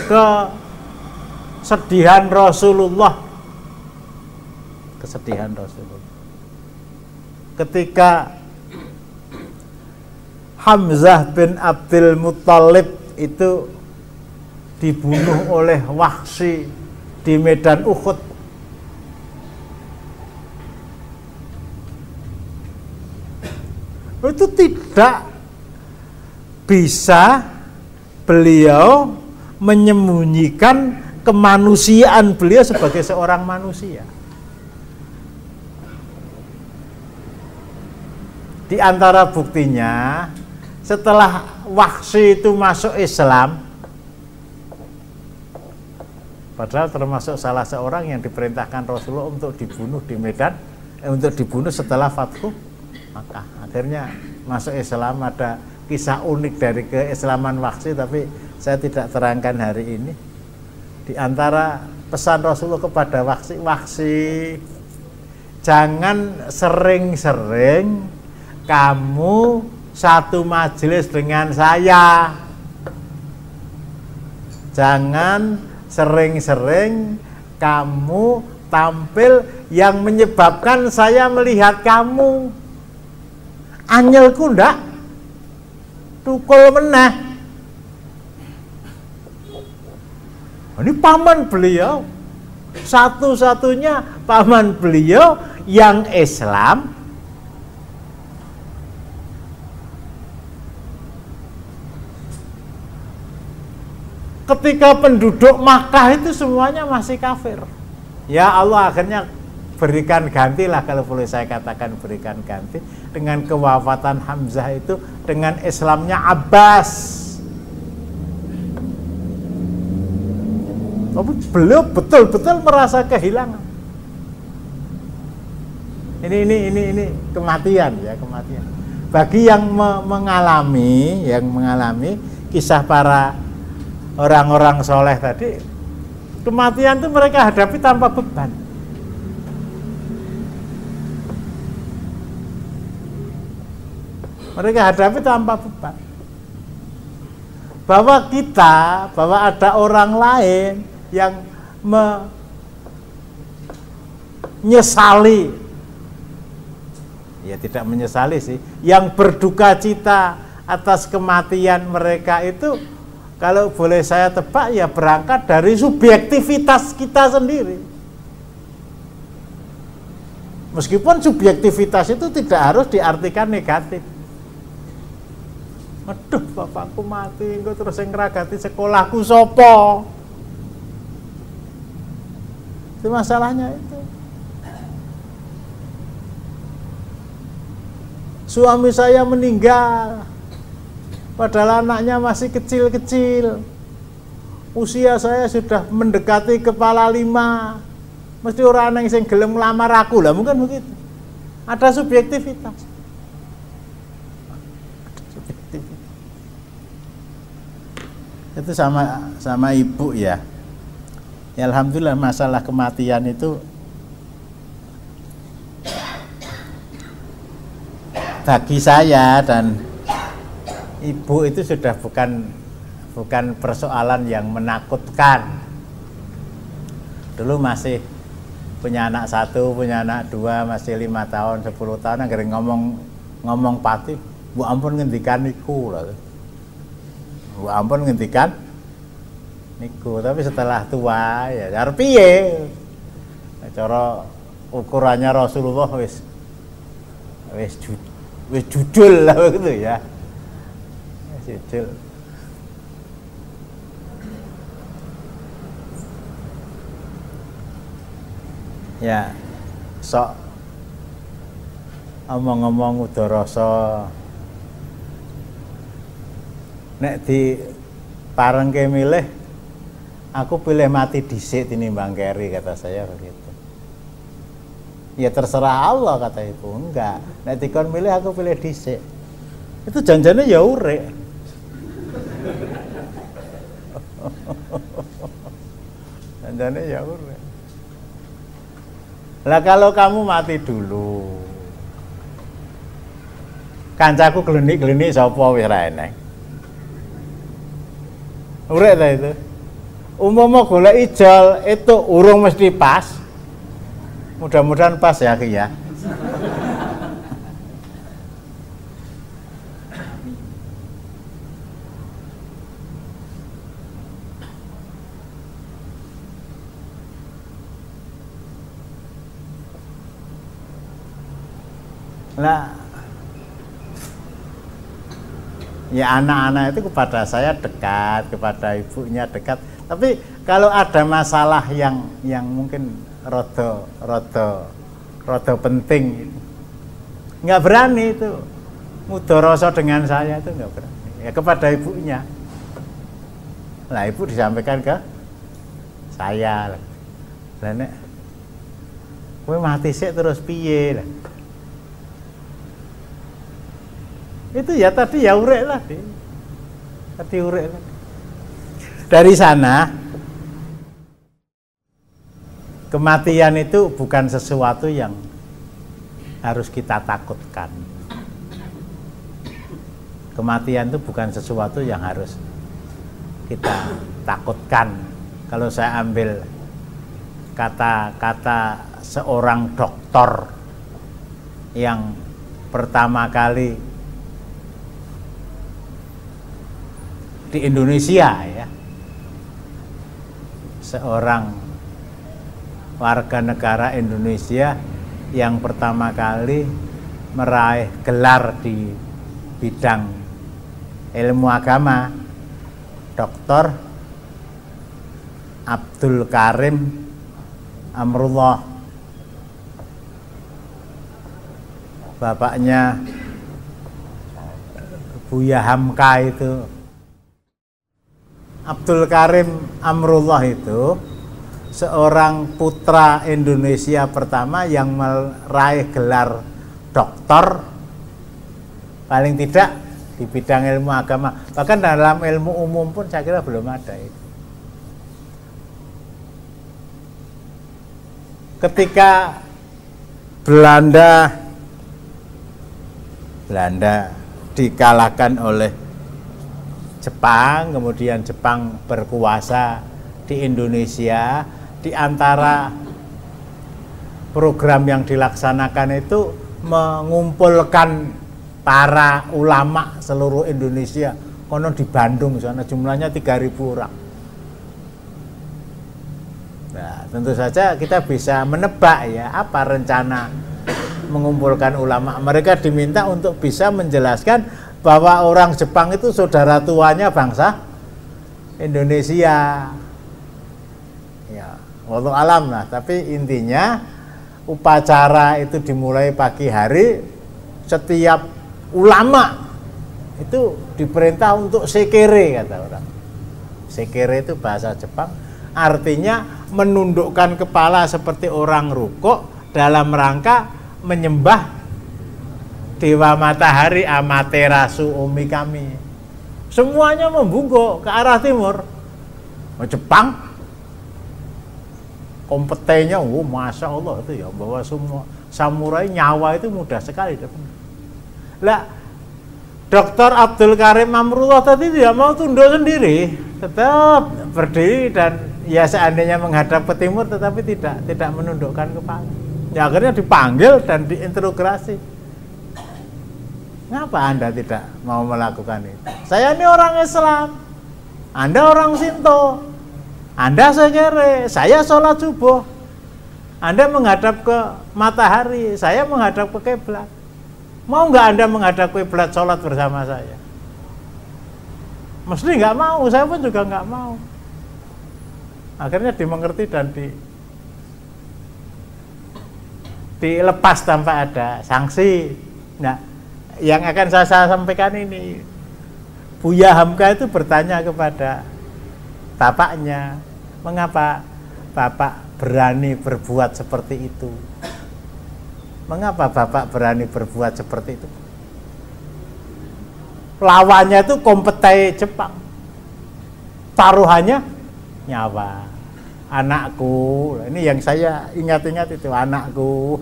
kesedihan Rasulullah. Kesedihan Rasulullah. Ketika Hamzah bin Abdul Muthalib itu dibunuh oleh Wahsy di medan Uhud. Itu tidak bisa beliau menyembunyikan kemanusiaan beliau sebagai seorang manusia. Di antara buktinya, setelah Wahsy itu masuk Islam, padahal termasuk salah seorang yang diperintahkan Rasulullah untuk dibunuh di medan, untuk dibunuh setelah Fathu Makkah. Akhirnya masuk Islam. Ada kisah unik dari keislaman Wahsy, tapi saya tidak terangkan hari ini. Di antara pesan Rasulullah kepada Wahsy, Wahsy, jangan sering-sering kamu satu majelis dengan saya. Jangan sering-sering kamu tampil yang menyebabkan saya melihat kamu. Anyelku ndak tukul meneh. Ini paman beliau, satu-satunya paman beliau yang Islam. Ketika penduduk Makkah itu semuanya masih kafir. Ya Allah akhirnya berikan gantilah, kalau boleh saya katakan berikan ganti, dengan kewafatan Hamzah itu dengan Islamnya Abbas. Tapi beliau betul-betul merasa kehilangan. Ini kematian ya, kematian. Bagi yang mengalami kisah para orang-orang soleh tadi, kematian itu mereka hadapi tanpa beban. Mereka hadapi tanpa beban. Bahwa ada orang lain yang menyesali, ya tidak menyesali sih, yang berduka cita atas kematian mereka itu, kalau boleh saya tebak ya berangkat dari subjektivitas kita sendiri. Meskipun subjektivitas itu tidak harus diartikan negatif. Aduh, bapakku mati, engko terus sing ngragati sekolahku sopo. Itu masalahnya itu. Suami saya meninggal, padahal anaknya masih kecil-kecil. Usia saya sudah mendekati kepala 5. Mesti orang yang sing gelem nglamar aku lah, mungkin begitu. Ada subjektivitas. Itu sama ibu ya. Ya alhamdulillah, masalah kematian itu bagi saya dan ibu itu sudah bukan persoalan yang menakutkan. Dulu masih punya anak 1, punya anak 2, masih 5 tahun, 10 tahun, akhirnya ngomong pati, bu ampun ngendikan niku lah. Bu ampun ngendikan niku, tapi setelah tua ya arep piye? Cara ukurannya Rasulullah wis judul lah gitu ya. Judul. Ya sok omong-omong udah rasa nek di parengke milih, aku pilih mati dhisik tinimbang keri, kata saya begitu. Ya terserah Allah, kata ibu. Enggak, nek dikon milih aku pilih dhisik. Itu janjane ya urip. Janjane ya urip. Lah kalau kamu mati dulu, kancaku glenik-glenik sapa wis ra eneng. Urip ta itu? Umpama golek ijol itu urung mesti pas. Mudah-mudahan pas ya Ki ya. Nah, ya anak-anak itu kepada saya dekat, kepada ibunya dekat. Tapi kalau ada masalah yang mungkin rodo penting, nggak berani itu mudoroso dengan saya, itu nggak berani. Ya kepada ibunya. Nah ibu disampaikan ke saya. Lah nek kowe mati sik terus piye lah. Itu ya tadi ya urek lah. Tadi urek lah. Dari sana kematian itu bukan sesuatu yang harus kita takutkan. Kematian itu bukan sesuatu yang harus kita takutkan. Kalau saya ambil kata-kata seorang dokter yang pertama kali di Indonesia ya, seorang warga negara Indonesia yang pertama kali meraih gelar di bidang ilmu agama, Dr. Abdul Karim Amrullah. Bapaknya Buya Hamka itu. Abdul Karim Amrullah itu seorang putra Indonesia pertama yang meraih gelar doktor, paling tidak di bidang ilmu agama. Bahkan dalam ilmu umum pun saya kira belum ada itu. Ketika Belanda dikalahkan oleh Jepang, kemudian Jepang berkuasa di Indonesia, di antara program yang dilaksanakan itu mengumpulkan para ulama seluruh Indonesia. Konon di Bandung sana jumlahnya 3.000 orang. Nah, tentu saja kita bisa menebak ya apa rencana mengumpulkan ulama. Mereka diminta untuk bisa menjelaskan bahwa orang Jepang itu saudara tuanya bangsa Indonesia. Ya, wallahu alam lah. Tapi intinya upacara itu dimulai pagi hari. Setiap ulama itu diperintah untuk sekere, kata orang. Sekere itu bahasa Jepang, artinya menundukkan kepala seperti orang rukuk dalam rangka menyembah Dewa Matahari Amaterasu Umi kami. Semuanya membungkuk ke arah timur. Jepang kompetennya, masya Allah itu ya, bahwa semua samurai nyawa itu mudah sekali. Lah, Dr. Abdul Karim Amrullah tadi tidak mau tunduk sendiri, tetap berdiri dan ya seandainya menghadap ke timur, tetapi tidak menundukkan kepala. Ya akhirnya dipanggil dan diinterogasi. Kenapa Anda tidak mau melakukan itu? Saya ini orang Islam, Anda orang Sinto, Anda sekere, saya sholat subuh, Anda menghadap ke matahari, saya menghadap ke kiblat. Mau nggak Anda menghadap kiblat sholat bersama saya? Mesti nggak mau, saya pun juga nggak mau. Akhirnya dimengerti dan dilepas tanpa ada sanksi. Nah, yang akan saya sampaikan ini, Buya Hamka itu bertanya kepada bapaknya, mengapa bapak berani berbuat seperti itu? Mengapa bapak berani berbuat seperti itu? Lawannya itu kompeten Jepang, taruhannya nyawa. Anakku, ini yang saya ingat-ingat itu, anakku.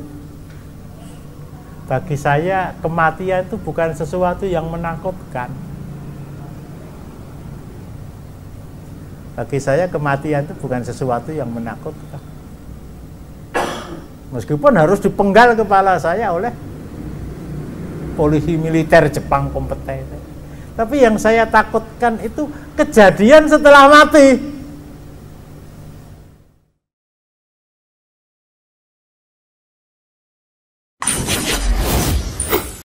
Bagi saya kematian itu bukan sesuatu yang menakutkan. Bagi saya kematian itu bukan sesuatu yang menakutkan. Meskipun harus dipenggal kepala saya oleh polisi militer Jepang kompeten. Tapi yang saya takutkan itu kejadian setelah mati.